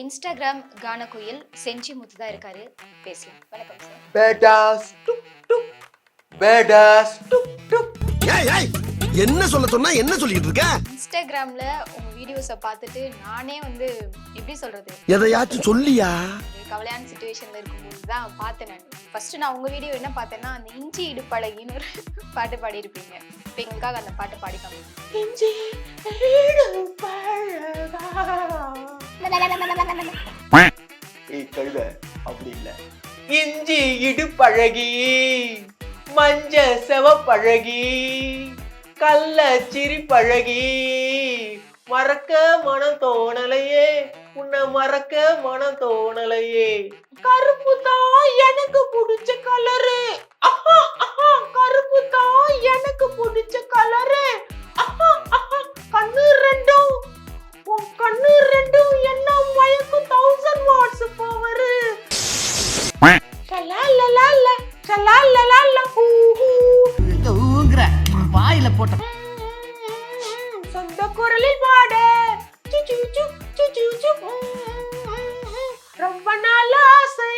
Instagram கானகுயில் செஞ்சி முத்து தான் இருக்காரு. பேசலாம். வணக்கம் சார். பேடாஸ் டுக் டுக் பேடாஸ் டுக் டுக். ஏய் என்ன சொன்னா என்ன சொல்லிட்டு இருக்க? இன்ஸ்டாகிராம்ல உங்க வீடியோஸை பார்த்துட்டு நானே வந்து எப்படி சொல்றது, எதையாச்சும் சொல்லியா? கவலையான சுச்சுவேஷன்ல இருக்கும்போது தான் பார்த்தேன். ஃபர்ஸ்ட் நான் உங்க வீடியோ என்ன பார்த்தேன்னா, அந்த இஞ்சி இடுப்பழகின்னு ஒரு பாட்டு பாடி இருப்பீங்க. இப்போ எங்களுக்காக அந்த பாட்டு பாடிக்காம. இஞ்சி கழுத அப்படி இல்ல. இஞ்சி இடுப்பழகி மஞ்ச செவப்பழகி கள்ள சிரிப்பழகி மறக்க மனம் தோணலையே உன்னை மறக்க மனம் தோணலையே. கருப்பு தான் எனக்கு பிடிச்ச கலரு, கருப்பு தான் எனக்கு பிடிச்ச கலரு. கண்ணு ரெண்டும் உன் கண்ணு ரெண்டும் என்ன மயக்கும் 1000 வாட்ஸ் பவர். வாயில போட்ட சொந்த குரலில் பாட ரொம்ப நாள் ஆசை.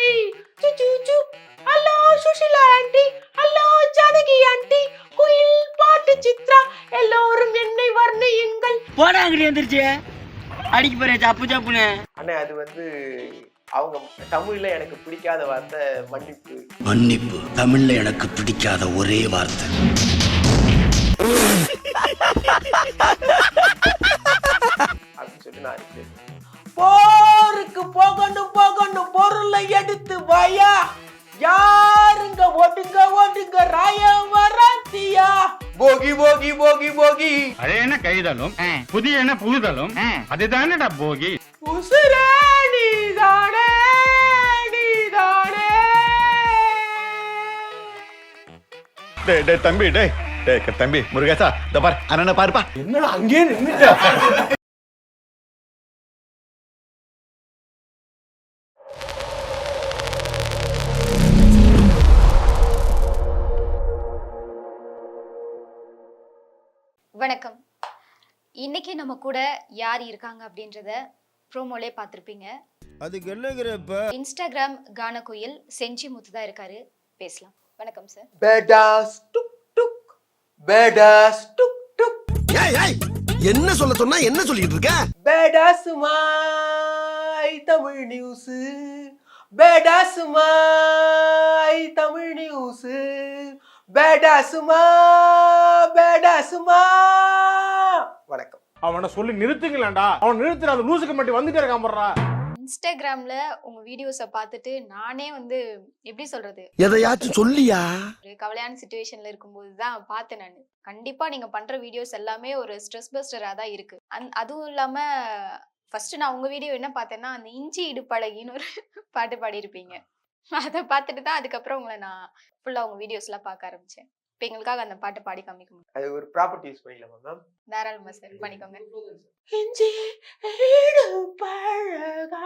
Hello Sushila aunty, hello Janaki aunty, குயில் பாட்டு சித்ரா, எல்லோரும் என்னை வர்ணியுங்கள். போடாங்கடி வந்துருச்சு அடிக்க போறேன் சப்பு சப்புன்னு. அண்ணா அது வந்து அவங்க தமிழ்ல எனக்கு பிடிக்காத வார்த்தை மன்னிப்பு. மன்னிப்பு தமிழ்ல எனக்கு பிடிக்காத ஒரே வார்த்தை. அப்படின்னு சொல்லி நான் இருக்கேன். போருக்கு போகணும் போகணும் பொருளை எடுத்து வாயா, யாருங்க ஒடுங்க ஒடுங்க ராயம் வராத்தியா. போகி போகி போகி போகி பழையன கைதலும் புதியன புகுதலும் அதுதானடா போகி. உசுரே நீதானே நீதானே. டேய் தம்பி டேய் தம்பி முருகேசா இந்த பாரு அண்ணனை பாருப்பா. என்னடா அங்கேயே நின்னுட்ட? வணக்கம். இன்னைக்கு நம்ம கூட யார் இருக்காங்க அப்படின்றத ப்ரோமோலே பார்த்துருப்பீங்க. அதுக்கு என்னங்கறப்ப இன்ஸ்டாகிராம் கானகுயில் செஞ்சி முத்து தான் இருக்காரு. பேசலாம். வணக்கம் சார். பேடாஸ் டுக் டுக் பேடாஸ் டுக் டுக். ஏய் என்ன சொன்னா என்ன சொல்லிட்டு இருக்க? Badass my Tamil news, badass my Tamil news, badass மா. வணக்கம். அவனை சொல்லி நிறுத்துங்களேன்டா. அவன் நிறுத்துற அந்த லூசுக்கு மட்டும் வந்துட்டே இருக்கான் போடுறா. இன்ஸ்டாகிராம்ல உங்க வீடியோஸை பார்த்துட்டு நானே வந்து எப்படி சொல்றது, எதையாச்சும் சொல்லியா? கவலையான சுச்சுவேஷன்ல இருக்கும்போது தான் பார்த்தேன். நான் கண்டிப்பா நீங்க பண்ற வீடியோஸ் எல்லாமே ஒரு ஸ்ட்ரெஸ் பஸ்டரா தான் இருக்கு. அதுவும் இல்லாம ஃபர்ஸ்ட் நான் உங்க வீடியோ என்ன பார்த்தேன்னா, அந்த இஞ்சி இடுப்பழகின்னு ஒரு பாட்டு பாடி இருப்பீங்க. அதை பார்த்துட்டு தான் அதுக்கப்புறம் உங்களை நான் ஃபுல்லா உங்க வீடியோஸ் எல்லாம் பார்க்க ஆரம்பிச்சேன். இப்போ எங்களுக்காக அந்த பாட்டை பாடி காமிக்க முடியும்? அது ஒரு ப்ராப்பர்ட்டி யூஸ் பண்ணிக்கலாமா மேம்? தாராளமா சார், பண்ணிக்கோங்க. இஞ்சி இடுப்பழகா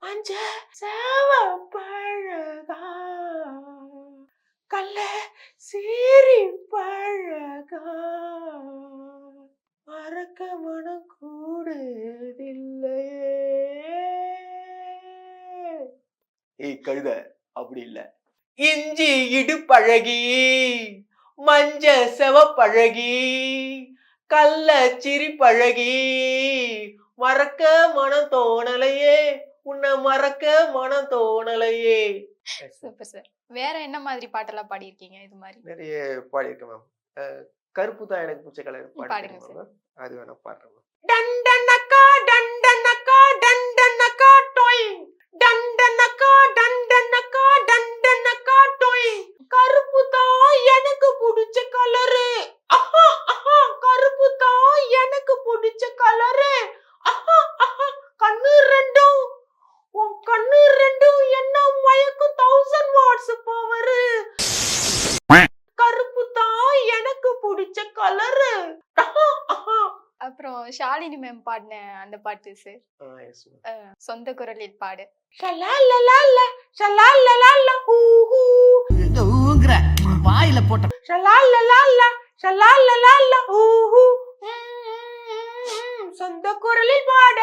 மஞ்ச செவப்பழகா கள்ள சிரிப்பழகா மறக்க மனம் கூடுதில்லையே. கழுத அப்படி இல்ல. இஞ்சி இடுப்பழகி மஞ்ச செவப்பழகி கள்ள சிரிப்பழகி மறக்க மனம் தோணலையே உன்னை மறக்க மனம் தோணலையே. Super sir. வேற என்ன மாதிரி பாட்டெல்லாம் பாடியிருக்கீங்க? இது மாதிரி நிறைய பாடியிருக்கேன் மேம். கருப்பு தான் எனக்கு பிடிச்ச கலர் பாடுங்க பாடுங்க சார். மேம். அது வேணா பாடுறேன் மேம். டண்டனக்கா டண்டனக்கா டண்டனக்கா டொய், டண்டனக்கா டண்டனக்கா டண்டனக்கா டொய். கருப்பு தான் எனக்கு பிடிச்ச கலரு, கருப்பு தான் எனக்கு பிடிச்ச கலரு. கண்ணு ரெண்டும் உன் கண்ணு ரெண்டும் என்ன மயக்கும் 1000 வாட்ஸ் பவர். கருப்பு தான் எனக்கு பிடிச்ச கலரு. அப்புறம் ஷாலினி மேம் பாடின அந்த பாட்டு சார், சொந்த குரலில் பாடு. வாயில போட்ட சொந்த குரலில் பாட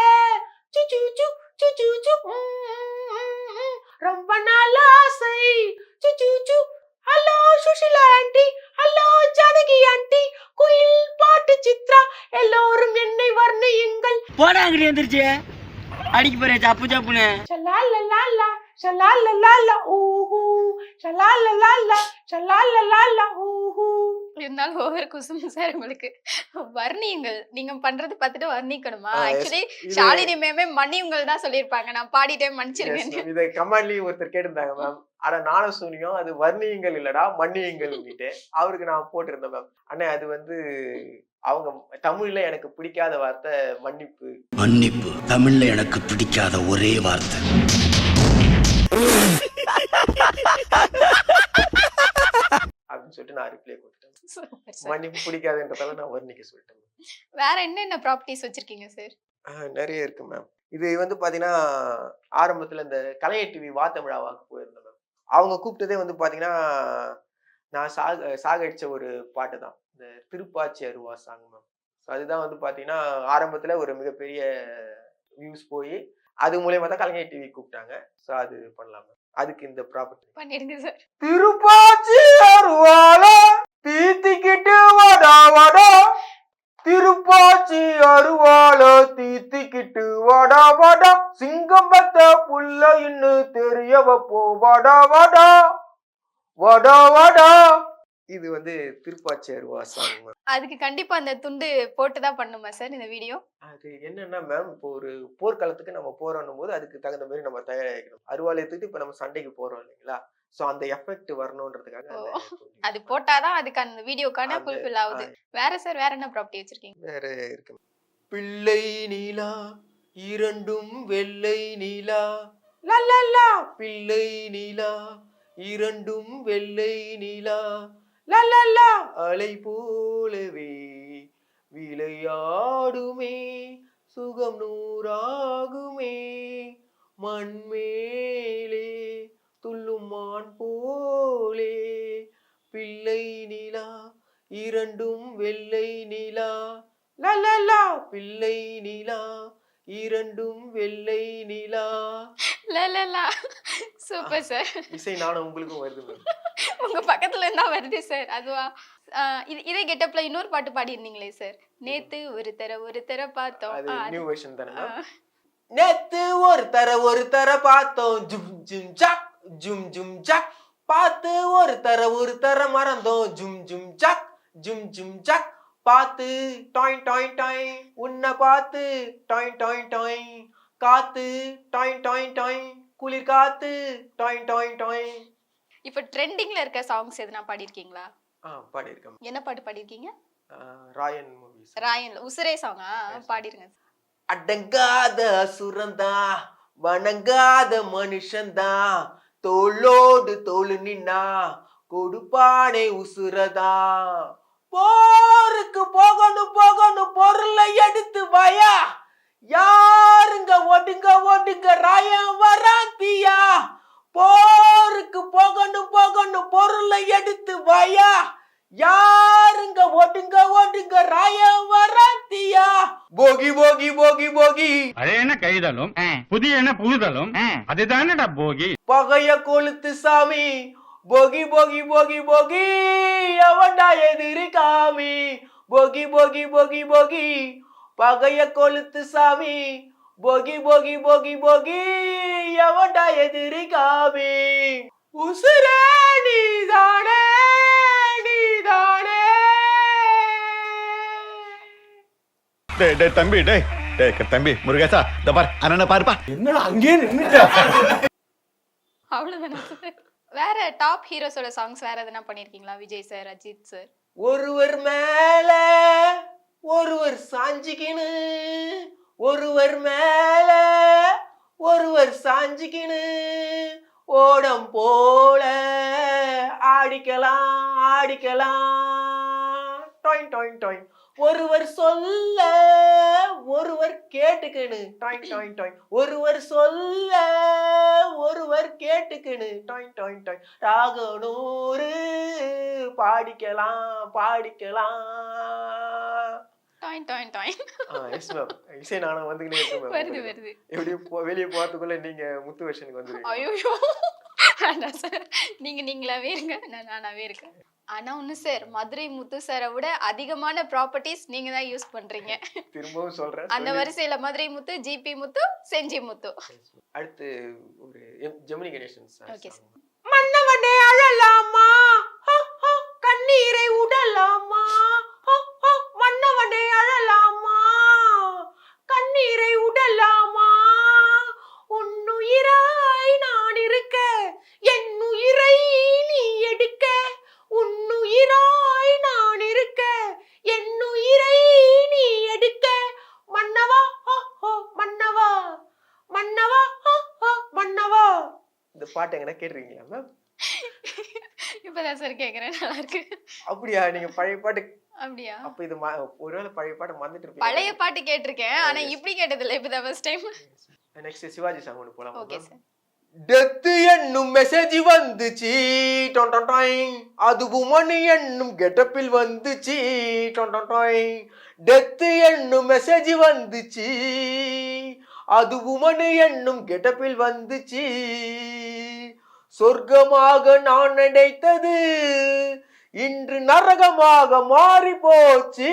சுச்சு சுச்சு சு ரொம்ப நாள் ஆசை சுச்சு. Hello Sushila aunty, hello Janaki aunty, குயில் பாட்டு சித்ரா, எல்லோரும் என்னை வர்ணியுங்கள். போடா அங்கிட்டு வந்துருச்சு அடிக்க போறேன் சப்பு சப்புன்னு. ஷலாலலாலா ஷலாலலாலா ஊஹூ ஷலாலலாலா ஷலாலலாலா ஊஹூ. இருந்தாலும் ஓவர் குசும் சார் உங்களுக்கு. வர்ணியுங்கள் நீங்க பண்றது பார்த்துட்டு வர்ணிக்கணுமா? ஆக்சுவலி ஷாலினி மேமே மன்னியுங்கள் தான் சொல்லியிருப்பாங்க. நான் பாடிட்டேன் மன்னிச்சிருங்க. இதை கமெண்ட்லயும் ஒருத்தர் கேட்டிருந்தாங்க மேம். ஆனா நானும் சூனியும் அது வர்ணியுங்கள் இல்லடா மன்னியுங்கள் அவருக்கு நான் போட்டிருந்தேன் மேம். அண்ணே அது வந்து அவங்க தமிழ்ல எனக்கு பிடிக்காத வார்த்தை மன்னிப்பு. மன்னிப்பு தமிழ்ல எனக்கு பிடிக்காத ஒரே வார்த்தை. அப்படின்னு சொல்லிட்டு நான் ரிப்ளை கொடுத்தேன். Super sir. மன்னிப்பு பிடிக்காதுன்றதால நான் வர்ணிக்க சொல்லிட்டேன். வேற என்னென்ன ப்ராப்பர்ட்டிஸ் வச்சிருக்கீங்க சார்? நிறைய இருக்கு மேம். இது வந்து பாத்தீங்கன்னா ஆரம்பத்துல இந்த கலைய டிவி வாத்தமிழாவாக்கு போயிருந்தேன் மேம். அவங்க கூப்பிட்டதே வந்து பாத்தீங்கன்னா நான் சாகடிச்ச ஒரு பாட்டு தான், இந்த திருப்பாச்சி அருவா சாங் மேம். அதுதான் வந்து பாத்தீங்கன்னா ஆரம்பத்துல ஒரு மிகப்பெரிய வியூஸ் போய் அது மூலயமா தான் கலைஞர் டிவி கூப்பிட்டாங்க. ஸோ அது பண்ணலாம் மேம். அதுக்கு இந்த ப்ராப்பர்ட்டி பண்ணிடுங்க சார். திருப்பாச்சி அருவால தீத்திக்கிட்டு வாடா வாடா, திருப்பாச்சி அருவால தீத்திக்கிட்டு வாடா வாடா, சிங்கம் பத்த புள்ள இன்னும் தெரிய வைப்போ வாடா வாடா வாடா வாடா. இது வந்து திருப்பாச்சி அருவா சாங் மேம். அதுக்கு கண்டிப்பா அந்த துண்டு போட்டுதான் பண்ணுமா சார் இந்த வீடியோ? அது என்னன்னா மேம், இப்போ ஒரு போர்க்களத்துக்கு நம்ம போறோம் போது அதுக்கு தகுந்த மாதிரி நம்ம தயாராகிக்கணும். அருவாலை எடுத்துட்டு இப்ப நம்ம சண்டைக்கு போறோம் இல்லைங்களா? சோ அந்த எஃபெக்ட் வரணும்ன்றதுக்காக அது போட்டாதான் அதுக்கு அந்த வீடியோக்கான ஃபுல்ஃபில் ஆகுது. வேற சார் வேற என்ன ப்ராப்பர்ட்டி வச்சிருக்கீங்க? வேற இருக்கு. பிள்ளை நீலா இரண்டும் வெள்ளை நீலா லல்லா, பிள்ளை நீலா இரண்டும் வெள்ளை நீலா லல்லா, அலை போலவே விளையாடுமே சுகம் நூறாகுமே, மண்மேலே துள்ளும் மான் போலே, பிள்ளை நிலா இரண்டும் வெள்ளை நிலா லல்லா, பிள்ளை நிலா இரண்டும் வெள்ளை நிலா லலலா. Super sir. இசை நானும் உங்களுக்கும் வருது. உங்க பக்கத்துல இருந்தா வருது சார். அதுவா இதே கெட்டப்ல இன்னொரு பாட்டு பாடி இருந்தீங்களே சார், நேத்து ஒரு தர பார்த்தோம். அது நியூ வெர்ஷன் தானே? நேத்து ஒரு தர பார்த்தோம், ஜும் ஜும் ஜாக் ஜும் ஜும் ஜாக், பார்த்து ஒரு தர மறந்தோம், ஜும் ஜும் ஜாக் ஜும் ஜும் ஜாக், பார்த்து டாய் டாய் டாய் உன்னை பார்த்து டாய் டாய் டாய், காத்து டாய் டாய் டாய் குளிர் காத்து டாய் டாய் டாய். இப்ப ட்ரெண்டிங்ல இருக்க சாங்ஸ் எதுனா பாடிருக்கீங்களா? பாடியிருக்கேன். என்ன பாட்டு பாடிருக்கீங்க? ராயன் மூவிஸ். ராயன்ல உசுரே சாங்கா பாடிருங்க. அடங்காத அசுரந்தா வணங்காத மனுஷந்தா, தோளோடு தோளு நின்னா கொடுப்பானே உசுரதா, போருக்கு போகணும் போகணும் பொருளை எடுத்து வாயா, யாருங்க ஒடுங்க ராயம் வராத்தியா, போருக்கு போகணும் போகணும் பொருளை எடுத்து வாயா, யாருங்க ஒடுங்க ராயம் வராத்தியா, போகி போகி போகி போகி பழையன கைதலும் புதியன புகுதலும் அதுதானடா போகி. பகைய கொளுத்து சாமி, போகி போகி போகி போகி அவன்டா எதிரி காமி, போகி போகி போகி போகி பகைய கொளுத்து சாமி, போகி போகி போகி போகி அவன்டா எதிரி காமி, உசுரே நீதானே நீதானே. டேய் தம்பி டேய் தம்பி முருகேசா இந்த பார் அண்ணனை பாருப்பா. என்னடா அங்கேயே நின்னுட்ட? அவ்வளவுதானா சார்? வேற டாப் ஹீரோஸோட சாங்ஸ் வேற எதனா பண்ணிருக்கீங்களா? Vijay sir, Ajith sir. ஒருவர் மேல ஒருவர் சாஞ்சிக்கினு, ஒருவர் மேல ஒருவர் சாஞ்சிக்கினு, ஓடம் போல ஆடிக்கலாம் ஆடிக்கலாம் டாய் டாய் டாய், ஒருவர் சொல்ல ஒருவர் கேட்டுக்கணு டாய் டாய் டாய், ஒருவர் சொல்ல ஒருவர் கேட்டுக்கணு டாய் டாய் டாய், ராகனூறு பாடிக்கலாம் பாடிக்கலாம். டாயின் டாயின் டாயின் எஸ் மேம். இசை நானும் வந்துக்கிட்டே இருக்கேன் மேம். வருது வருது. எப்படியும் வெளியே போகிறதுக்குள்ள நீங்க முத்து வெர்ஷனுக்கு வந்துருவீங்க. ஐயோ வேண்டாம் சார். நீங்களாவே இருங்க, நான் நானாவே இருக்கேன். ஆனா ஒண்ணு சார், மதுரை முத்து சாரை விட அதிகமான ப்ராப்பர்ட்டிஸ் நீங்க தான் யூஸ் பண்றீங்க. திரும்பவும் சொல்றேன். அந்த வரிசையில மதுரை முத்து, ஜிபி முத்து, செஞ்சி முத்து. அடுத்து ஒரு Gemini Ganesan sir. Okay sir. மன்னவனே அழலாமா, கண்ணீரை உடலாமா, மன்னவனே அழலாமா, கண்ணீரை உடலாமா, உன்னுயிராய் நான் இருக்க, என் உயிரை நீ எடுக்க, உன்னுயிராய் நான் இருக்க, என் உயிரை நீ எடுக்க, மன்னவா மன்னவா மன்னவா மன்னவா. இந்த பாட்டு எங்கன்னா கேட்டிருக்கீங்களா மேம்? இப்பதான் சார் கேக்குறேன், நல்லா இருக்கு. அப்படியா? நீங்க பழைய பாட்டு அப்படியா? அப்ப இது ஒருவேளை பழைய பாட்டு மறந்துட்டு இருப்பீங்க. பழைய பாட்டு கேட்டிருக்கேன், ஆனா இப்படி கேட்டது இல்ல, இப்பதான் first time. Next Sivaji song ஒன்று போலாம். Okay sir. டெத் என்னும் மெசேஜ் வந்துச்சு டொண்டொண்டாயிங், அதுவும் மணி என்னும் கெட்டப்பில் வந்துச்சு டொண்டொண்டாயிங். டெத் என்னும் மெசேஜ் வந்துச்சு, அதுவும் மணி என்னும் கெட்டப்பில் வந்துச்சு. சொர்க்கமாக நான் நினைத்தது இன்று நரகமாக மாறி போச்சு.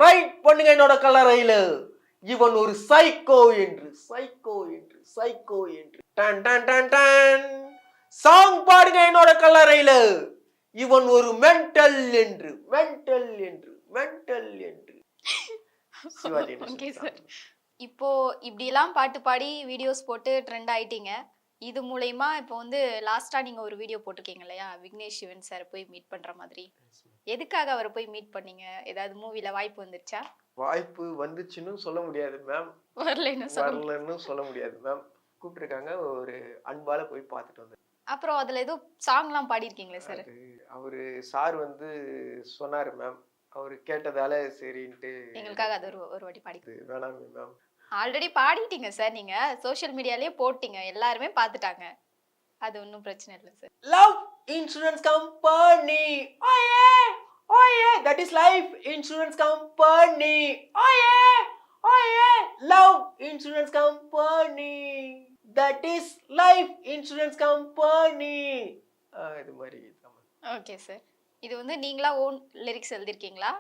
ரைட் பண்ணுங்க என்னோட கலரையில, இவன் ஒரு சைக்கோ என்று, சைக்கோ என்று, சைக்கோ என்று. Done done done done. Song பாடுங்க என்னோட கலரையில, இவன் ஒரு மென்டல் என்று, மென்டல் என்று, மென்டல் என்று. Sivaji okay sir. இப்போ இப்படி எல்லாம் பாட்டு பாடி வீடியோஸ் போட்டு ட்ரெண்ட் ஆயிட்டீங்க. இது மூலமா இப்போ வந்து லாஸ்டா நீங்க ஒரு வீடியோ போட்டிருக்கீங்க இல்லையா, விக்னேஷ் சிவன் சார் போய் மீட் பண்ற மாதிரி. எதுக்காக அவரை போய் மீட் பண்ணீங்க? ஏதாவது மூவில வாய்ப்பு வந்துருச்சா? வாய்ப்பு வந்துச்சுன்னு சொல்ல முடியாது மேம், வரலன்னு சொல்ல முடியாது மேம். கூப்பிட்டுருக்காங்க, ஒரு அன்பால போய் பார்த்துட்டு வந்தேன். அப்புறம் அதுல ஏதோ சாங்லாம் பாடிருக்கீங்களே சார்? அவரு சார் வந்து சொன்னாரு மேம், அவரு கேட்டதால சரின்ட்டு. எங்களுக்காக அது ஒரு வாட்டி பாடி. வேணாம் மேம். ஆல்ரெடி பாடிட்டீங்க சார், நீங்க சோஷியல் மீடியாலயே போட்டீங்க, எல்லாருமே பார்த்துட்டாங்க, அது ஒன்றும் பிரச்சனை இல்லை சார். லவ் இன்சூரன்ஸ் கம்பெனி, ஓயே ஓயே, that is life insurance company, ஓயே ஓயே, love insurance company, that is life insurance company. இது மாதிரி. Okay sir. இது வந்து நீங்களா ஓன் லிரிக்ஸ் எழுதிருக்கீங்களா?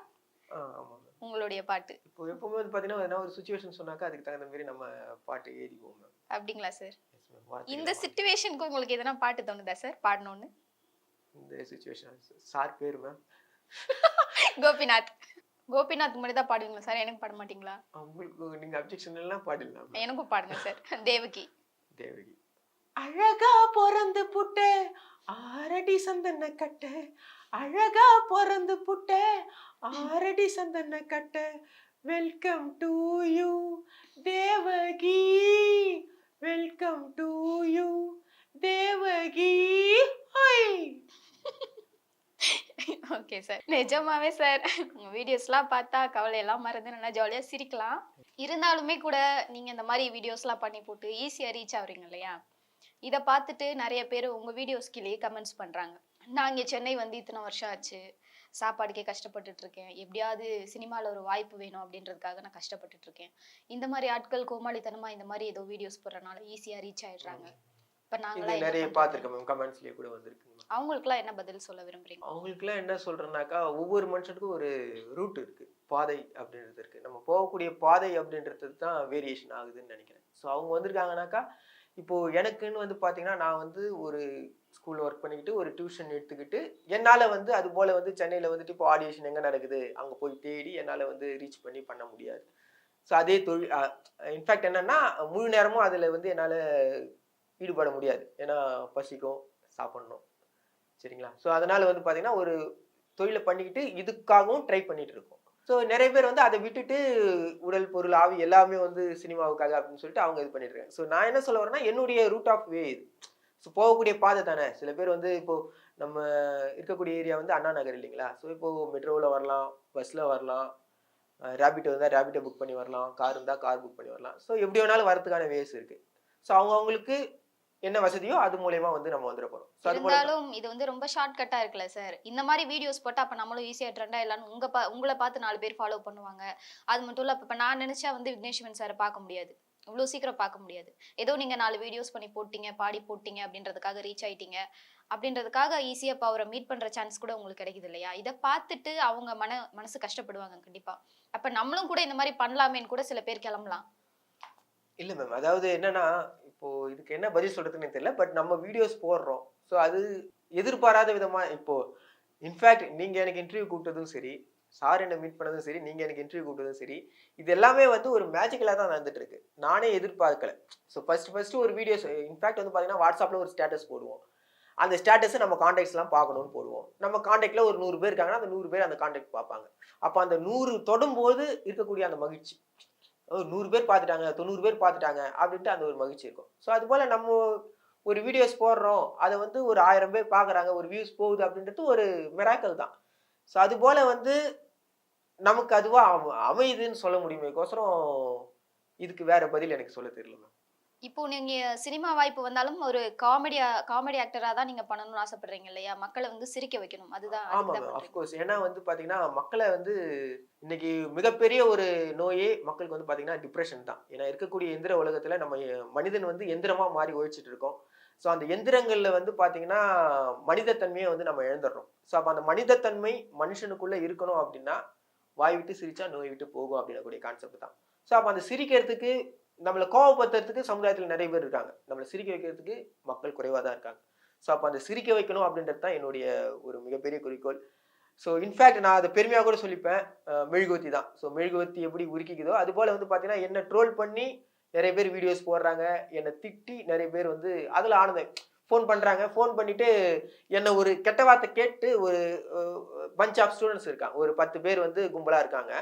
ஆமாம். உங்களுடைய பாட்டு இப்போ எப்பவுமே வந்து பார்த்தீங்கன்னா என்ன ஒரு சுச்சுவேஷன் சொன்னாக்கா அதுக்கு தகுந்த மாதிரி நம்ம பாட்டு ஏறிக்குவோம் மேம். அப்படிங்களா சார்? இந்த சிச்சுவேஷனுக்கு உங்களுக்கு எதனா பாட்டு தோணுதா சார் பாடணும்னு? இந்த சிச்சுவேஷன் சார் பேர் மேம் கோபிநாத். கோபிநாத் மட்டும் தான் பாடுவீங்களா சார்? எனக்கு பாட மாட்டீங்களா? உங்களுக்கு நீங்க அப்ஜெக்ஷன் எல்லாம் பாடிடலாம். எனக்கும் பாடுங்க சார். தேவகி. தேவகி. அழகா பிறந்து புட்ட ஆரடி சந்தன கட்ட, அழகா பிறந்து புட்ட ஆரடி சந்தன கட்ட, welcome to you Devaki, welcome to you Devaki. Okay sir. நிஜமாவே சார் உங்க வீடியோஸ்லாம் பார்த்தா கவலையெல்லாம் மறந்து நல்லா ஜாலியா சிரிக்கலாம். இருந்தாலுமே கூட நீங்க இந்த மாதிரி வீடியோஸ்லாம் பண்ணி போட்டு ஈஸியா ரீச் ஆகுறீங்க இல்லையா, இதை பார்த்துட்டு நிறைய பேர் உங்க வீடியோஸ்கிலேயே கமெண்ட்ஸ் பண்றாங்க. நான் இங்கே சென்னை வந்து இத்தனை வருஷம் ஆச்சு, சாப்பாடுக்கே கஷ்டப்பட்டுட்டு இருக்கேன், எப்படியாவது சினிமாவில் ஒரு வாய்ப்பு வேணும் அப்படின்றதுக்காக நான் கஷ்டப்பட்டுட்டு இருக்கேன். இந்த மாதிரி ஆட்கள் கோமாளித்தனமா இந்த மாதிரி ஏதோ வீடியோஸ் போடுறதுனால ஈஸியா ரீச் ஆயிடுறாங்க. இப்ப நாங்களாம் நிறைய பார்த்துருக்கேன் மேம், கமெண்ட்ஸ்லேயே கூட வந்திருக்கு. அவங்களுக்குலாம் என்ன பதில் சொல்ல விரும்புறீங்க? அவங்களுக்குலாம் என்ன சொல்றேன்னாக்கா, ஒவ்வொரு மனுஷனுக்கும் ஒரு ரூட் இருக்கு, பாதை அப்படின்றது இருக்கு. நம்ம போகக்கூடிய பாதை அப்படின்றது தான் வேரியேஷன் ஆகுதுன்னு நினைக்கிறேன். ஸோ அவங்க வந்திருக்காங்கனாக்கா, இப்போ எனக்குன்னு வந்து பார்த்தீங்கன்னா நான் வந்து ஒரு ஸ்கூலில் ஒர்க் பண்ணிக்கிட்டு ஒரு டியூஷன் எடுத்துக்கிட்டு என்னால் வந்து அது போல் வந்து சென்னையில் வந்துட்டு இப்போ ஆடியேஷன் எங்கே நடக்குது அங்கே போய் தேடி என்னால் வந்து ரீச் பண்ணி பண்ண முடியாது. ஸோ அதே தொழில் இன்ஃபேக்ட் என்னென்னா முழு நேரமும் அதில் வந்து என்னால் ஈடுபட முடியாது. ஏன்னா பசிக்கும், சாப்பிட்ணும், சரிங்களா? ஸோ அதனால் வந்து பார்த்தீங்கன்னா ஒரு தொழிலை பண்ணிக்கிட்டு இதுக்காகவும் ட்ரை பண்ணிகிட்டு இருக்கோம். ஸோ நிறைய பேர் வந்து அதை விட்டுட்டு உடல் பொருள் ஆவி எல்லாமே வந்து சினிமாவுக்காக அப்படின்னு சொல்லிட்டு அவங்க இது பண்ணிட்டு இருக்காங்க. ஸோ நான் என்ன சொல்ல வரேன்னா, என்னுடைய ரூட் ஆஃப் வே இது. ஸோ போகக்கூடிய பாதை தானே. சில பேர் வந்து இப்போது நம்ம இருக்கக்கூடிய ஏரியா வந்து அண்ணா நகர் இல்லைங்களா? ஸோ இப்போது மெட்ரோவில் வரலாம், பஸ்ஸில் வரலாம், ரேபிட்டோ இருந்தால் ரேபிட்டோ புக் பண்ணி வரலாம், கார் இருந்தால் கார் புக் பண்ணி வரலாம். ஸோ எப்படி வேணாலும் வரதுக்கான வேஸ் இருக்குது. ஸோ அவங்களுக்கு என்ன வசதியோ அது மூலயமா வந்து நம்ம வந்துட போறோம். So அது போல இருந்தாலும் இது வந்து ரொம்ப ஷார்ட் கட்டா இருக்குல்ல சார். இந்த மாதிரி வீடியோஸ் போட்டா அப்ப நம்மளும் ஈஸியா ட்ரெண்டா எல்லாரும் உங்கள பார்த்து 4 பேர் ஃபாலோ பண்ணுவாங்க. அது மட்டும் இல்ல இப்ப நான் நினைச்சா வந்து விக்னேஷ் சிவன் சார பார்க்க முடியாது. இவ்ளோ சீக்கிரம் பார்க்க முடியாது. ஏதோ நீங்க 4 வீடியோஸ் பண்ணி போட்டீங்க, பாடி போட்டீங்க அப்படின்றதுக்காக ரீச் ஆயிட்டீங்க. அப்படின்றதுக்காக ஈஸியா இப்ப அவர மீட் பண்ற சான்ஸ் கூட உங்களுக்கு கிடைக்குது இல்லையா? இத பார்த்துட்டு அவங்க மனசு கஷ்டப்படுவாங்க கண்டிப்பா. அப்ப நம்மளும் கூட இந்த மாதிரி பண்ணலாமேன்னு கூட சில பேர் கிளம்பலாம். இல்ல மேம். அதாவது என்னன்னா, இப்போ இதுக்கு என்ன பதில் சொல்றதுன்னு எனக்கு தெரியல. பட் நம்ம வீடியோஸ் போடுறோம். ஸோ அது எதிர்பாராத விதமா இப்போ இன்ஃபேக்ட் நீங்க எனக்கு இன்டர்வியூ கூப்பிட்டதும் சரி, சார் என்ன மீட் பண்ணதும் சரி, நீங்க எனக்கு இன்டர்வியூ கூப்பிட்டதும் சரி, இது எல்லாமே வந்து ஒரு மேஜிக்கலா தான் நடந்துட்டு இருக்கு. நானே எதிர்பார்க்கல. ஸோ ஃபர்ஸ்ட் ஒரு வீடியோஸ் இன்ஃபேக்ட் வந்து பாத்தீங்கன்னா வாட்ஸ்அப்ல ஒரு ஸ்டேட்டஸ் போடுவோம். அந்த ஸ்டேட்டஸ் நம்ம கான்டாக்ட்ஸ் எல்லாம் பார்க்கணும்னு போடுவோம். நம்ம கான்டாக்ட்ல ஒரு 100 பேர் இருக்காங்கன்னா அந்த 100 பேர் அந்த கான்டாக்ட் பார்ப்பாங்க. அப்ப அந்த 100 தொடும்போது இருக்கக்கூடிய அந்த மகிழ்ச்சி, 100 பேர் பார்த்துட்டாங்க, 90 பேர் பார்த்துட்டாங்க அப்படின்ட்டு அந்த ஒரு மகிழ்ச்சி இருக்கும். ஸோ அது போல நம்ம ஒரு வீடியோஸ் போடுறோம், அதை வந்து ஒரு 1000 பேர் பார்க்குறாங்க, ஒரு வியூஸ் போகுது அப்படின்றது ஒரு மிராக்கல் தான். ஸோ அது போல வந்து நமக்கு அதுவா அமையுதுன்னு சொல்ல முடியுமேக்கோசரம் இதுக்கு வேற பதில் எனக்கு சொல்ல தெரியல மேம். இப்போ நீங்க சினிமா வாய்ப்பு வந்தாலும் ஒரு காமெடி ஆக்டரா தான் நீங்க பண்ணணும்னு ஆசைப்படுறீங்க இல்லையா? மக்களை வந்து சிரிக்க வைக்கணும். அதுதான் ஆமா அதுக்கு தான் மேம், பண்றீங்க. அஃப்கோர்ஸ். ஏன்னா வந்து பாத்தீங்கன்னா மக்களை வந்து இன்னைக்கு மிகப்பெரிய ஒரு நோயே மக்களுக்கு வந்து பாத்தீங்கன்னா டிப்ரெஷன் தான். ஏன்னா இருக்கக்கூடிய எந்திர உலகத்துல நம்ம மனிதன் வந்து எந்திரமா மாறி ஒழிச்சிட்டு இருக்கோம். ஸோ அந்த எந்திரங்கள்ல வந்து பாத்தீங்கன்னா மனிதத்தன்மையை வந்து நம்ம இழந்துடுறோம். ஸோ அப்ப அந்த மனிதத்தன்மை மனுஷனுக்குள்ள இருக்கணும் அப்படின்னா வாய் விட்டு சிரிச்சா நோய் விட்டு போகும் அப்படின்னக்கூடிய கான்செப்ட் தான். ஸோ அப்ப அந்த சிரிக்கிறதுக்கு நம்மளை கோவப்படுத்துறதுக்கு சமுதாயத்தில் நிறைய பேர் இருக்காங்க. நம்மளை சிரிக்க வைக்கிறதுக்கு மக்கள் குறைவாக தான் இருக்காங்க. ஸோ அப்போ அந்த சிரிக்க வைக்கணும் அப்படின்றது தான் என்னுடைய ஒரு மிகப்பெரிய குறிக்கோள். ஸோ இன்ஃபேக்ட் நான் அதை பெருமையாக கூட சொல்லிப்பேன், மெழுகுவர்த்தி தான். ஸோ மெழுகுவர்த்தி எப்படி உருக்கிக்குதோ அது போல் வந்து பார்த்தீங்கன்னா என்ன ட்ரோல் பண்ணி நிறைய பேர் வீடியோஸ் போடுறாங்க, என்னை திட்டி நிறைய பேர் வந்து அதில் ஆனந்தம் ஃபோன் பண்ணுறாங்க. ஃபோன் பண்ணிவிட்டு என்னை ஒரு கெட்ட வார்த்தை கேட்டு ஒரு பஞ்ச் ஆஃப் ஸ்டூடெண்ட்ஸ் இருக்காங்க, ஒரு 10 பேர் வந்து கும்பலாக இருக்காங்க.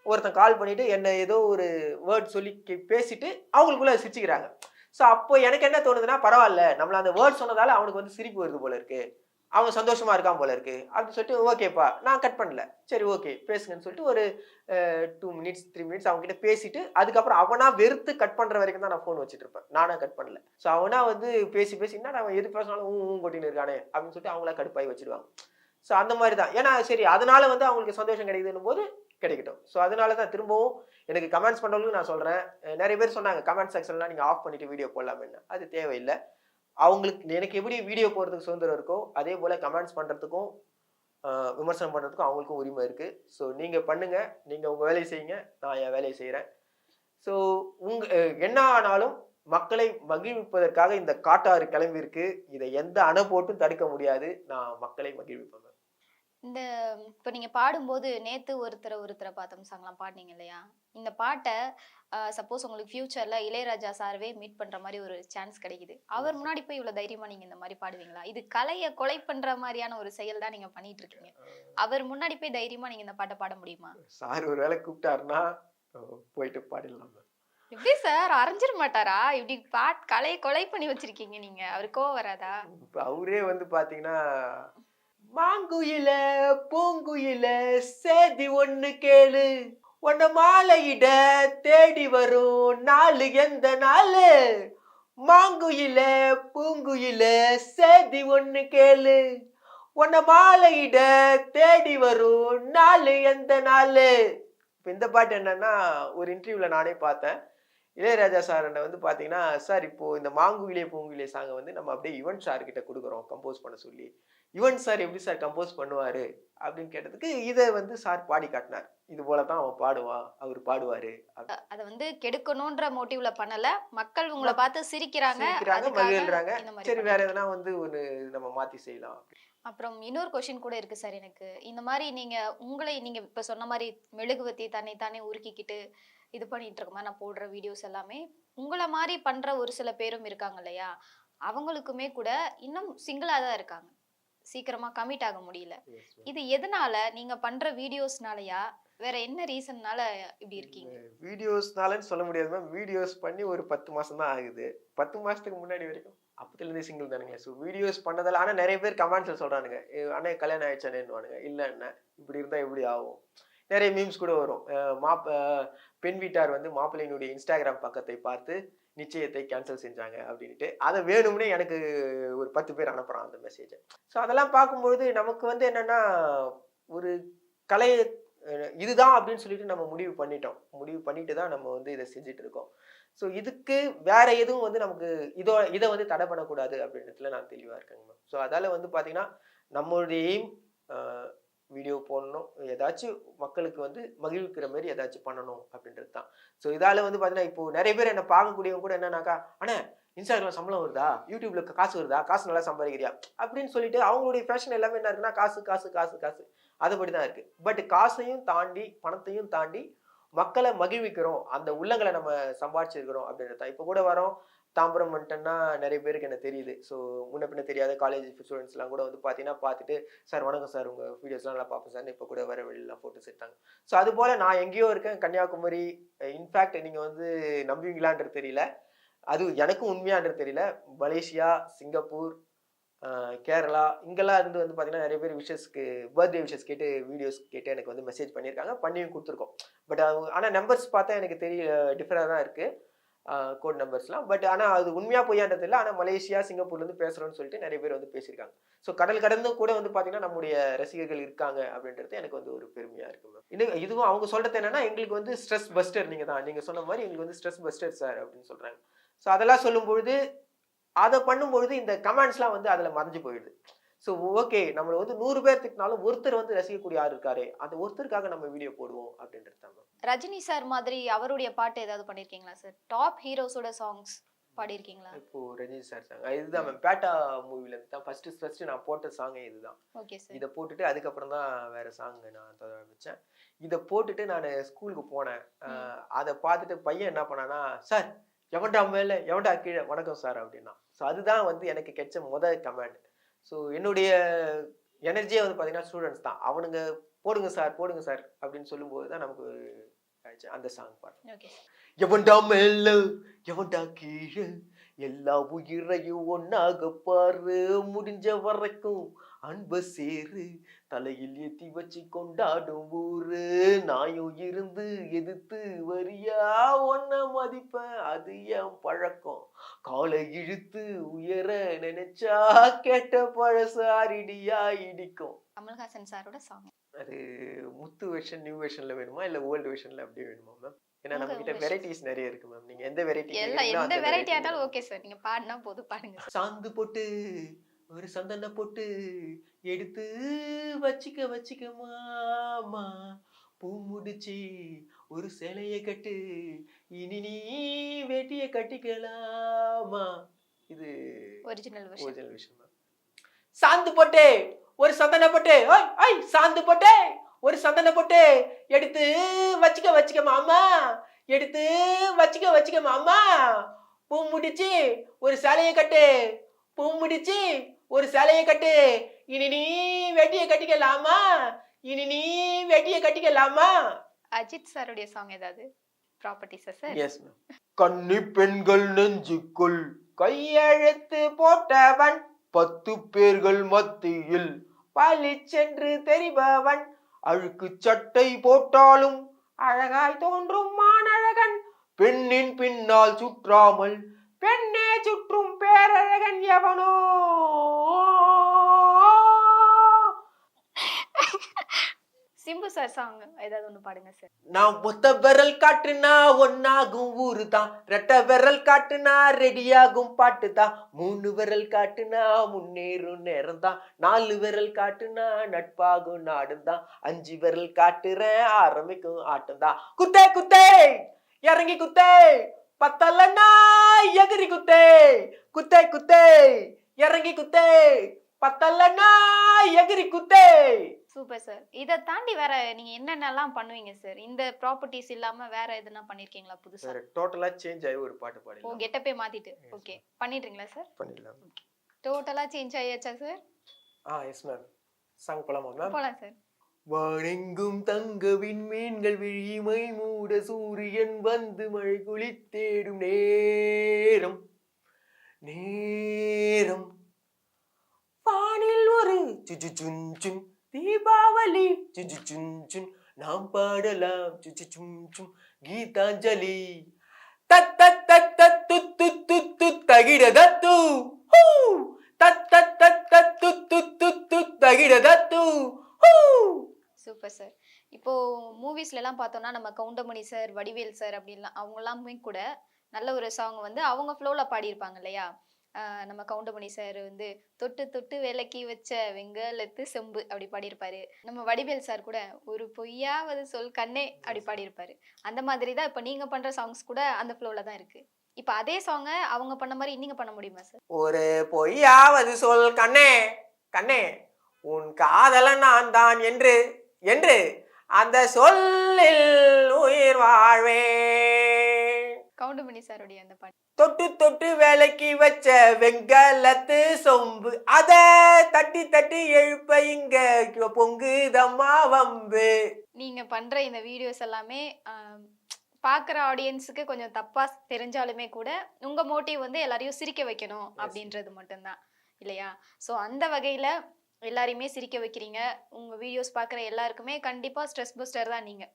ஒருத்தன் கால் பண்ணிட்டு என்ன ஏதோ ஒரு வேர்ட் சொல்லி பேசிட்டு அவங்களுக்குள்ள சிரிச்சுக்கிறாங்க. ஸோ அப்போ எனக்கு என்ன தோணுதுன்னா, பரவாயில்ல நம்மள அந்த வேர்ட் சொன்னதால அவனுக்கு வந்து சிரிப்பு வருது போல இருக்கு, அவன் சந்தோஷமா இருக்கான் போல இருக்கு அப்படின்னு சொல்லிட்டு ஓகேப்பா நான் கட் பண்ணல, சரி ஓகே பேசுங்கன்னு சொல்லிட்டு ஒரு 2 மினிட்ஸ் 3 மினிட்ஸ் அவங்க கிட்ட பேசிட்டு அதுக்கப்புறம் அவனா வெறுத்து கட் பண்ற வரைக்கும் தான் நான் ஃபோன் வச்சுட்டு இருப்பேன். நானா கட் பண்ணல. ஸோ அவனா வந்து பேசி என்ன அவன் எது பேசினாலும் கொட்டின்னு இருக்கானே அப்படின்னு சொல்லிட்டு அவங்களா கடுப்பாய் வச்சிடுவாங்க. ஸோ அந்த மாதிரி தான். ஏன்னா சரி அதனால வந்து அவங்களுக்கு சந்தோஷம் கிடைக்குதுன்னும் போது கிடைக்கட்டும். ஸோ அதனால தான் திரும்பவும் எனக்கு கமெண்ட்ஸ் பண்ணுறவங்களுக்கு நான் சொல்கிறேன். நிறைய பேர் சொன்னாங்க கமெண்ட் செக்ஷன்லாம் நீங்கள் ஆஃப் பண்ணிட்டு வீடியோ போடலாமேன்னு. அது தேவையில்லை. அவங்களுக்கு எனக்கு எப்படி வீடியோ போடுறதுக்கு சுதந்திரம் இருக்கோ அதே போல் கமெண்ட்ஸ் பண்ணுறதுக்கும் விமர்சனம் பண்ணுறதுக்கும் அவங்களுக்கும் உரிமை இருக்குது. ஸோ நீங்கள் பண்ணுங்கள், நீங்கள் உங்கள் வேலையை செய்யுங்க, நான் என் வேலையை செய்கிறேன். ஸோ என்ன ஆனாலும் மக்களை மகிழ்விப்பதற்காக இந்த காட்டாறு கிளம்பியிருக்கு. இதை எந்த அணை போட்டும் தடுக்க முடியாது. நான் மக்களை மகிழ்விப்பேன். இந்த இப்ப நீங்க பாடும்போது நேத்து ஒருத்தரை பார்த்தோம் சாங்லாம் பாடுனீங்க இல்லையா? இந்த பாட்டை சப்போஸ் உங்களுக்கு ஃபியூச்சர்ல இளையராஜா சார்வே மீட் பண்ற மாதிரி ஒரு சான்ஸ் கிடைக்குது. அவர் முன்னாடி போய் இவ்வளவு தைரியமா நீங்க இந்த மாதிரி பாடுவீங்களா? இது கலையை கொலை பண்ற மாதிரியான ஒரு செயல் தான் நீங்க பண்ணிட்டு இருக்கீங்க. அவர் முன்னாடி போய் தைரியமா நீங்க இந்த பாட்டை பாட முடியுமா? சார் ஒரு வேளை கூப்பிட்டாருன்னா போயிட்டு பாடிடலாம். எப்படி சார் அரைஞ்சிட மாட்டாரா? இப்படி கலையை கொலை பண்ணி வச்சிருக்கீங்க நீங்க. அவருக்கு கோவம் வராதா? இப்ப அவரே வந்து பாத்தீங்கன்னா மாங்குயில பூங்குயில சேதி ஒண்ணு கேளு, உன்ன மாலையிட தேடி வரும் நாளு எந்த நாளு, மாங்குயில பூங்குயில சேதி ஒண்ணு கேளு, உன்ன மாலையிட தேடி வரும் நாளு எந்த நாளு. இப்ப இந்த பாட்டு என்னன்னா ஒரு இன்டர்வியூல நானே பார்த்தேன். இளையராஜா சார் வந்து பாத்தீங்கன்னா, சார் இப்போ இந்த மாங்குயிலே பூங்குயிலே சாங்கை வந்து நம்ம அப்படியே யுவன் சார் கிட்ட கொடுக்குறோம் கம்போஸ் பண்ண சொல்லி, யுவன் சார் எப்படி சார் கம்போஸ் பண்ணுவாரு அப்படின்னு கேட்டதுக்கு இதை வந்து சார் பாடி காட்டினார். இது போலதான் அவன் பாடுவான், அவர் பாடுவாரு. அத வந்து கெடுக்கணும்ன்ற மோட்டிவ்ல பண்ணல, மக்கள் உங்களை பார்த்து சிரிக்கிறாங்க, மகிழ்றாங்க. சரி வேற எதனா வந்து ஒரு நம்ம மாத்தி செய்யலாம். அப்புறம் இன்னொரு கொஸ்டின் கூட இருக்கு சார் எனக்கு. இந்த மாதிரி நீங்க இப்ப சொன்ன மாதிரி மெழுகுவத்தி தானே உருக்கிக்கிட்டு இது பண்ணிட்டு இருக்க மாதிரி நான் போடுற வீடியோஸ் எல்லாமே உங்களை மாதிரி பண்ற ஒரு சில பேரும் இருக்காங்க இல்லையா? அவங்களுக்குமே கூட இன்னும் சிங்கிளா தான் இருக்காங்க, சீக்கிரமா கமிட் ஆக முடியல. இது எதனால? நீங்க பண்ற வீடியோஸ்னாலயா வேற என்ன ரீசன்னால இப்படி இருக்கீங்க? வீடியோஸ்னாலன்னு சொல்ல முடியாது மேம். வீடியோஸ் பண்ணி ஒரு 10 மாசம் தான் ஆகுது. 10 மாசத்துக்கு முன்னாடி வரைக்கும் அப்பத்துல இருந்தே சிங்கிள் தானுங்க. ஸோ வீடியோஸ் பண்ணதால ஆனா நிறைய பேர் கமெண்ட்ஸ்ல சொல்றானுங்க, அண்ணே கல்யாணம் ஆயிடுச்சானேன்னு. இல்ல என்ன இப்படி இருந்தா எப்படி ஆகும்? நிறைய மீம்ஸ் கூட வரும். பெண் வீட்டார் வந்து மாப்பிள்ளையினுடைய இன்ஸ்டாகிராம் பக்கத்தை பார்த்து நிச்சயத்தை கேன்சல் செஞ்சாங்க அப்படின்ட்டு அதை வேணும்னே எனக்கு ஒரு 10 பேர் அனுப்புறான் அந்த மெசேஜை. ஸோ அதெல்லாம் பார்க்கும்பொழுது நமக்கு வந்து என்னன்னா ஒரு கலை இதுதான் அப்படின்னு சொல்லிட்டு நம்ம முடிவு பண்ணிட்டு தான் நம்ம வந்து இதை செஞ்சுட்டு இருக்கோம். ஸோ இதுக்கு வேற எதுவும் வந்து நமக்கு இதை வந்து தடை பண்ணக்கூடாது அப்படின்றதுல நான் தெளிவா இருக்கேங்க மேம். ஸோ அதால வந்து பாத்தீங்கன்னா நம்மளுடைய எய்ம் வீடியோ போடணும், ஏதாச்சும் மக்களுக்கு வந்து மகிழ்விக்கிற மாதிரி ஏதாச்சும் பண்ணணும் அப்படின்றது தான். ஸோ இதால வந்து பாத்தீங்கன்னா இப்போ நிறைய பேர் என்ன பார்க்கக்கூடியவங்க கூட என்னன்னாக்கா, அண்ணா இன்ஸ்டாகிராம் சம்பளம் வருதா, யூடியூப்ல காசு வருதா, காசு நல்லா சம்பாதிக்கிறியா அப்படின்னு சொல்லிட்டு அவங்களுடைய ஃபேஷன் எல்லாமே என்ன இருக்குன்னா காசு காசு காசு காசு அதுபடிதான் இருக்கு. பட் காசையும் தாண்டி பணத்தையும் தாண்டி மக்களை மகிழ்விக்கிறோம், அந்த உள்ளங்களை நம்ம சம்பாதிச்சிருக்கிறோம் அப்படின்றத. இப்போ கூட வரோம் தாம்பரம் வந்துட்டேன்னா நிறைய பேருக்கு என்ன தெரியுது. ஸோ முன்ன பின்ன தெரியாத காலேஜ் ஸ்டூடெண்ட்ஸ்லாம் கூட வந்து பார்த்தீங்கன்னா பார்த்துட்டு சார் வணக்கம் சார் உங்கள் வீடியோஸ்லாம் நல்லா பார்ப்பேன் சார் இப்போ கூட வர வெளியெல்லாம் போட்டு சேர்த்தாங்க. ஸோ அது போல் நான் எங்கேயோ இருக்கேன் கன்னியாகுமரி. இன்ஃபேக்ட் நீங்கள் வந்து நம்புவீங்களான்றது தெரியல, அது எனக்கும் உண்மையான்றது தெரியல. மலேசியா, சிங்கப்பூர், கேரளா இங்கெல்லாம் இருந்து வந்து பார்த்தீங்கன்னா நிறைய பேர் விஷஸ்க்கு பர்த்டே விஷஸ் கேட்டு வீடியோஸ் கேட்டு எனக்கு வந்து மெசேஜ் பண்ணியிருக்காங்க, பண்ணியும் கொடுத்துருக்கோம். பட் ஆனால் நம்பர்ஸ் பார்த்தா எனக்கு தெரியல, டிஃபராக தான் இருக்குது கோட் நம்பர்ஸ்லாம். பட் ஆனால் அது உண்மையாக பொய்யான்றது இல்லை. ஆனால் மலேசியா சிங்கப்பூர்லேருந்து பேசுகிறோன்னு சொல்லிட்டு நிறைய பேர் வந்து பேசியிருக்காங்க. ஸோ கடல் கடந்தும் கூட வந்து பார்த்தீங்கன்னா நம்முடைய ரசிகர்கள் இருக்காங்க அப்படின்றது எனக்கு வந்து ஒரு பெருமையாக இருக்கு மேம். இன்னும் இதுவும் அவங்க சொல்கிறது என்னன்னா எங்களுக்கு வந்து ஸ்ட்ரெஸ் பஸ்டர் நீங்கள் சொன்ன மாதிரி எங்களுக்கு வந்து ஸ்ட்ரெஸ் பஸ்டர் சார் அப்படின்னு சொல்கிறாங்க. ஸோ அதெல்லாம் சொல்லும்பொழுது அதை பண்ணும்பொழுது இந்த கமெண்ட்ஸ்லாம் வந்து அதில் மறைஞ்சு போயிடுது. ஸோ ஓகே நம்மளை வந்து 100 பேர் திட்டினாலும் ஒருத்தர் வந்து ரசிக்கக்கூடிய யார் இருக்காரு, அந்த ஒருத்தருக்காக நம்ம வீடியோ போடுவோம் அப்படின்றது தான். ரஜினி சார் மாதிரி அவருடைய பாட்டு ஏதாவது பண்ணிருக்கீங்களா சார்? டாப் ஹீரோஸோட சாங்ஸ் பாடியிருக்கீங்களா? இப்போ ரஜினி சார் சாங் இதுதான் மேம், பேட்டா மூவில இருந்து தான் ஃபர்ஸ்ட் நான் போட்ட சாங்கே இதுதான். Okay sir. இதை போட்டுட்டு அதுக்கப்புறம் தான் வேற சாங் நான் ஆரம்பிச்சேன். இதை போட்டுட்டு நான் ஸ்கூலுக்கு போனேன். அதை பார்த்துட்டு பையன் என்ன பண்ணானா, சார் எவன்டா மேல எவன்டா கீழே வணக்கம் சார் அப்படின்னா. ஸோ அதுதான் வந்து எனக்கு கிடைச்ச முதல் கமெண்ட். ஸோ என்னுடைய எனர்ஜியே வந்து பார்த்தீங்கன்னா ஸ்டூடெண்ட்ஸ் தான், அவனுங்க போடுங்க சார் அப்படின்னு சொல்லும்போது தான் நமக்கு அந்த சாங் பாட்டு. எவன்டா மேல எவன்டா கீழே எல்லா உயிரையும் ஒன்னாக பாரு, முடிஞ்ச வரைக்கும் அன்ப சேரு, தலையில் ஏத்தி வச்சு கொண்டாடும் ஊரு, நாயும் இருந்து எதிர்த்து வரியா ஒன்ன மதிப்பேன் அது என் பழக்கம், காலை இழுத்து உயர நினைச்சா கேட்ட பழசாரிடியா இடிக்கும். கமல்ஹாசன் சாரோட சாங் அது முத்து வெர்ஷன் நியூ வெர்ஷன்ல வேணுமா இல்ல ஓல்டு வெர்ஷன்ல அப்படியே வேணுமா மேம்? ஏன்னா நம்ம கிட்ட வெரைட்டிஸ் நிறைய இருக்கு மேம். நீங்க எந்த வெரைட்டி எந்த வெரைட்டி ஆனாலும் ஓகே சார், நீங்க பாடினா போதும் பாடுங்க. சாந்து போட்டு ஒரு சந்தன போட்டு எடுத்து வச்சிக்க மாமா, பூ முடிச்சு ஒரு சேலைய கட்டு இனி நீ வேட்டிய கட்டிக்கலாமா. இது ஒரிஜினல் விஷயம். சாந்து போட்டு ஒரு சந்தன போட்டு சாந்து போட்டு ஒரு சந்தன போட்டு எடுத்து வச்சிக்க மாமா, எடுத்து வச்சிக்க மாமா, பூ முடிச்சு ஒரு சேலைய கட்டு, பூ முடிச்சு ஒரு சேலைய கட்டு இனி நீ வெட்டிய கட்டிக்கலாமா, இனி நீ வெட்டிய கட்டிக்கலாமா. அஜித் சாருடைய சாங் ஏதாவது ப்ராப்பர்ட்டிஸா சார்? Yes ma'am. கன்னி பெண்கள் நெஞ்சுக்குள் கையெழுத்து போட்டவன் 10 பேர்கள் மத்தியில் பளிச்சென்று தெரிபவன், அழுக்கு சட்டை போட்டாலும் அழகாய் தோன்றும் மானழகன், பெண்ணின் பின்னால் சுற்றாமல் பெண்ணே சுற்றும் பேரழகன் எவனோ. சிம்பு சார் சாங் ஏதாவது ஒண்ணு பாடுங்க சார். நான் மொத்த விரல் காட்டுனா ஒன்னாகும் ஊரு தான், ரெட்ட விரல் காட்டுனா ரெடியாகும் பாட்டு தான், 3 விரல் காட்டுனா முன்னேறும் நேரம் தான், 4 விரல் காட்டுனா நட்பாகும் நாடும் தான், 5 விரல் காட்டுறேன் ஆரம்பிக்கும் ஆட்டம் தான். குத்தே குத்தே இறங்கி குத்தே பத்தலன்னா எகிரி குத்தே, குத்தே குத்தே இறங்கி குத்தே பத்தலன்னா எகிரி குத்தே. Super sir. இத தாண்டி வேற நீங்க என்னென்னலாம் பண்ணுவீங்க சார்? இந்த ப்ராப்பர்ட்டிஸ் இல்லாம வேற எதுனா பண்ணிருக்கீங்களா புதுசா? சார் டோட்டலா சேஞ்ச் ஆயி ஒரு பாட்டு பாடி. ஓ கெட்டப்பே மாத்திட்டு. ஓகே பண்ணிடுறீங்களா சார்? பண்ணிடலாம். டோட்டலா சேஞ்ச் ஆயாச்சா சார்? Yes ma'am. சாங் போலாமா மேம்? போலாம் சார். வானெங்கும் தங்க விண்மீன்கள் விழிமை மூட சூரியன் வந்து மழை குளித்தேடும் நேரம் நேரம், வானில் ஒரு சுன் தீபாவளி சுன் நாம் பாடலாம் சும் சும் கீதாஞ்சலி தத் தத் தத் தத் துத் துத் துத் துத் தகிட தத்து ஹூ தத் தத் தத் தத் துத் துத் துத் துத் தகிட தத்து ஹூ. Super sir. இப்போ மூவிஸ்ல எல்லாம் பார்த்தோம்னா நம்ம கவுண்டமணி சார், வடிவேல் சார் அப்படின்லாம் அவங்க எல்லாமே கூட நல்ல ஒரு சாங் வந்து அவங்க ஃப்ளோல பாடியிருப்பாங்க இல்லையா? நம்ம கவுண்டமணி சார் வந்து தொட்டு தொட்டு விலக்கி வச்ச வெங்கலத்து செம்பு அப்படி பாடியிருப்பாரு. நம்ம வடிவேல் சார் கூட ஒரு பொய்யாவது சொல் கண்ணே அப்படி பாடியிருப்பாரு. அந்த மாதிரி தான் இப்போ நீங்க பண்ற சாங்ஸ் கூட அந்த ஃப்ளோல தான் இருக்கு. இப்போ அதே சாங்கை அவங்க பண்ண மாதிரி நீங்க பண்ண முடியுமா சார்? ஒரு பொய்யாவது சொல் கண்ணே கண்ணே உன் காதலன் நான் தான் என்று என்று அந்த சொல்லில் உயிர் வாழ்வேன். கவுண்டமணி சாருடைய அந்த பாட்டு. தொட்டு தொட்டு வேலைக்கு வச்ச வெங்கலத்து சொம்பு அத தட்டி தட்டி எழுப்ப இங்க பொங்குதம்மா வம்பு. நீங்க பண்ற இந்த வீடியோஸ் எல்லாமே பாக்குற ஆடியன்ஸுக்கு கொஞ்சம் தப்பா தெரிஞ்சாலுமே கூட உங்க மோட்டிவ் வந்து எல்லாரையும் சிரிக்க வைக்கணும் அப்படின்றது மட்டும்தான் இல்லையா? ஸோ அந்த வகையில எல்லாரையுமே சிரிக்க வைக்கிறீங்க. உங்க வீடியோஸ் பாக்குற எல்லாருக்குமே கண்டிப்பா ஸ்ட்ரெஸ் பூஸ்டர் தான் நீங்க.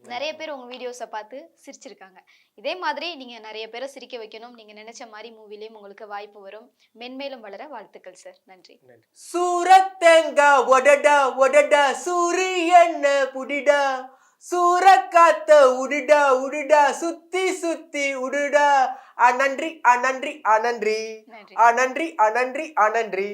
நிறைய பேர் உங்க வீடியோஸை பார்த்து சிரிச்சிருக்காங்க. இதே மாதிரி நீங்க நிறைய பேரை சிரிக்க வைக்கணும். நீங்க நினைச்ச மாதிரி மூவிலையும் உங்களுக்கு வாய்ப்பு வரும். மென்மேலும் வளர வாழ்த்துக்கள் சார். நன்றி. சூரத்தேங்கா ஒடடா ஒடடா சூரியன புடிடா சூரக்காத்த உடுடா உடுடா சுத்தி சுத்தி உடுடா. நன்றி நன்றி நன்றி நன்றி. நன்றி நன்றி நன்றி.